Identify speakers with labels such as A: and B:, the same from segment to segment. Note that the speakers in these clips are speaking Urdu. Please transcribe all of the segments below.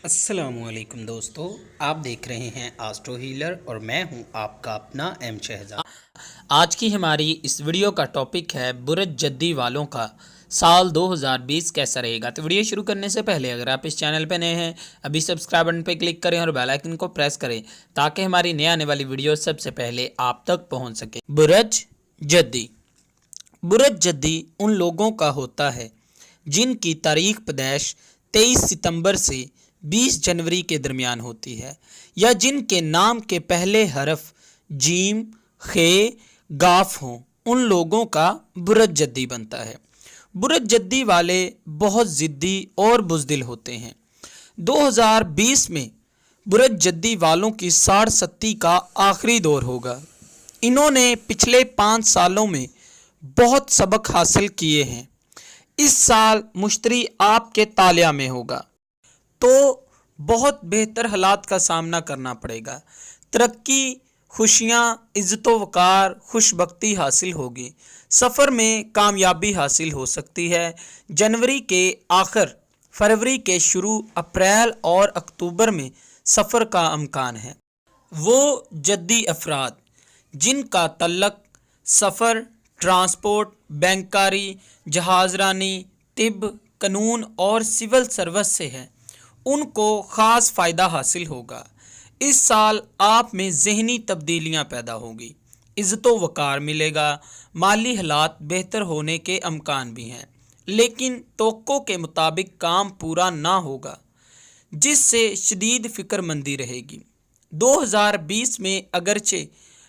A: السلام علیکم دوستو، آپ دیکھ رہے ہیں آسٹرو ہیلر اور میں ہوں آپ کا اپنا ایم شہزاد۔
B: آج کی ہماری اس ویڈیو کا ٹاپک ہے برج جدی والوں کا سال 2020 کیسا رہے گا۔ تو ویڈیو شروع کرنے سے پہلے اگر آپ اس چینل پہ نئے ہیں ابھی سبسکرائب بٹن پہ کلک کریں اور بیل آئیکن کو پریس کریں تاکہ ہماری نئے آنے والی ویڈیو سب سے پہلے آپ تک پہنچ سکے۔ برج جدی ان لوگوں کا ہوتا ہے جن کی تاریخ پیدائش 23 ستمبر سے 20 جنوری کے درمیان ہوتی ہے، یا جن کے نام کے پہلے حرف جیم، خے، گاف ہوں، ان لوگوں کا برج جدی بنتا ہے۔ برج جدی والے بہت ضدی اور بزدل ہوتے ہیں۔ 2020 میں برج جدی والوں کی ساڑھ ستی کا آخری دور ہوگا۔ انہوں نے پچھلے 5 سالوں میں بہت سبق حاصل کیے ہیں۔ اس سال مشتری آپ کے تالیہ میں ہوگا تو بہت بہتر حالات کا سامنا کرنا پڑے گا۔ ترقی، خوشیاں، عزت و وقار، خوش بختی حاصل ہوگی۔ سفر میں کامیابی حاصل ہو سکتی ہے۔ جنوری کے آخر، فروری کے شروع، اپریل اور اکتوبر میں سفر کا امکان ہے۔ وہ جدی افراد جن کا تعلق سفر، ٹرانسپورٹ، بینکاری، جہاز رانی، طب، قانون اور سول سروس سے ہے، ان کو خاص فائدہ حاصل ہوگا۔ اس سال آپ میں ذہنی تبدیلیاں پیدا ہوگی، عزت و وقار ملے گا، مالی حالات بہتر ہونے کے امکان بھی ہیں، لیکن توقع کے مطابق کام پورا نہ ہوگا، جس سے شدید فکر مندی رہے گی۔ 2020 میں اگرچہ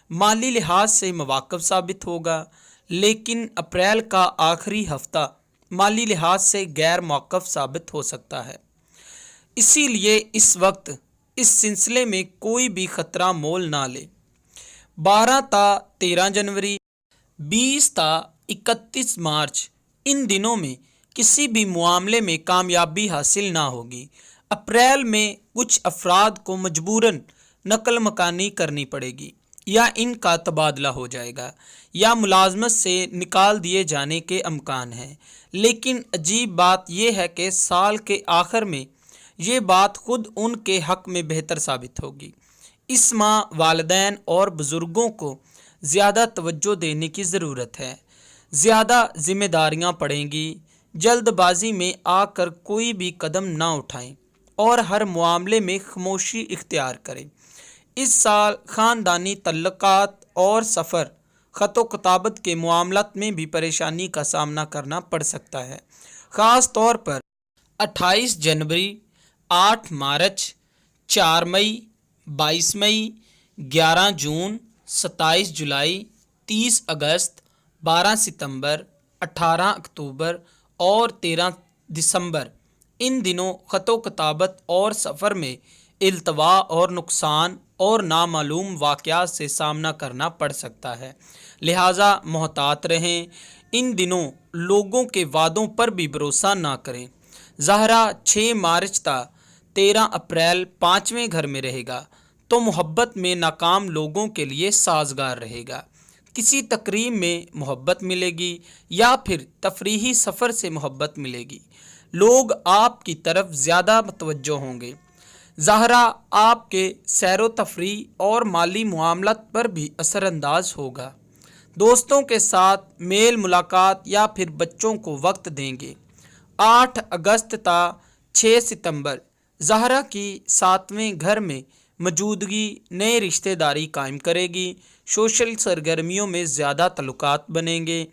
B: مالی لحاظ سے مواقف ثابت ہوگا، لیکن اپریل کا آخری ہفتہ مالی لحاظ سے غیر موقف ثابت ہو سکتا ہے۔ اسی لیے اس وقت اس سلسلے میں کوئی بھی خطرہ مول نہ لے۔ 12 تا 13 جنوری، 20 تا 31 مارچ، ان دنوں میں کسی بھی معاملے میں کامیابی حاصل نہ ہوگی۔ اپریل میں کچھ افراد کو مجبوراً نقل مکانی کرنی پڑے گی، یا ان کا تبادلہ ہو جائے گا، یا ملازمت سے نکال دیے جانے کے امکان ہیں۔ لیکن عجیب بات یہ ہے کہ سال کے آخر میں یہ بات خود ان کے حق میں بہتر ثابت ہوگی۔ اس ماہ والدین اور بزرگوں کو زیادہ توجہ دینے کی ضرورت ہے۔ زیادہ ذمہ داریاں پڑیں گی۔ جلد بازی میں آ کر کوئی بھی قدم نہ اٹھائیں اور ہر معاملے میں خاموشی اختیار کریں۔ اس سال خاندانی تعلقات اور سفر، خط و کتابت کے معاملات میں بھی پریشانی کا سامنا کرنا پڑ سکتا ہے، خاص طور پر 28 جنوری، 8 مارچ، 4 مئی، 22 مئی، 11 جون، 27 جولائی، 30 اگست، 12 ستمبر، 18 اکتوبر اور 13 دسمبر۔ ان دنوں خط و کتابت اور سفر میں التوا اور نقصان اور نامعلوم واقعات سے سامنا کرنا پڑ سکتا ہے، لہٰذا محتاط رہیں۔ ان دنوں لوگوں کے وعدوں پر بھی بھروسہ نہ کریں۔ زہرہ 6 مارچ تا 13 اپریل 5ویں گھر میں رہے گا تو محبت میں ناکام لوگوں کے لیے سازگار رہے گا۔ کسی تقریب میں محبت ملے گی یا پھر تفریحی سفر سے محبت ملے گی۔ لوگ آپ کی طرف زیادہ متوجہ ہوں گے۔ زہرہ آپ کے سیر و تفریح اور مالی معاملات پر بھی اثر انداز ہوگا۔ دوستوں کے ساتھ میل ملاقات یا پھر بچوں کو وقت دیں گے۔ 8 اگست تا 6 ستمبر، زہرہ کی 7ویں گھر میں موجودگی نئے رشتہ داری قائم کرے گی۔ سوشل سرگرمیوں میں زیادہ تعلقات بنیں گے۔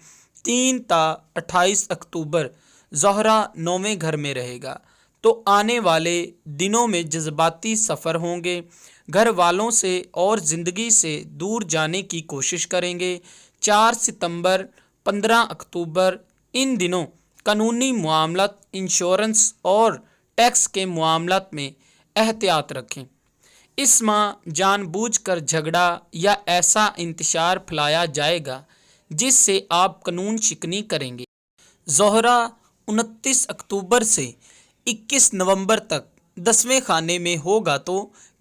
B: 3 تا 28 اکتوبر، زہرہ 9ویں گھر میں رہے گا تو آنے والے دنوں میں جذباتی سفر ہوں گے۔ گھر والوں سے اور زندگی سے دور جانے کی کوشش کریں گے۔ 4 ستمبر، 15 اکتوبر، ان دنوں قانونی معاملات، انشورنس اور ٹیکس کے معاملات میں احتیاط رکھیں۔ اس ماہ جان بوجھ کر جھگڑا یا ایسا انتشار پھیلایا جائے گا جس سے آپ قانون شکنی کریں گے۔ زہرہ 29 اکتوبر سے 21 نومبر تک 10ویں خانے میں ہوگا تو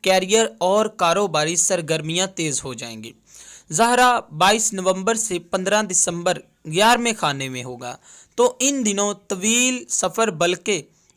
B: کیریئر اور کاروباری سرگرمیاں تیز ہو جائیں گی۔ زہرہ 22 نومبر سے 15 دسمبر 11ویں خانے میں ہوگا تو ان دنوں طویل سفر بلکہ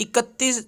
B: 31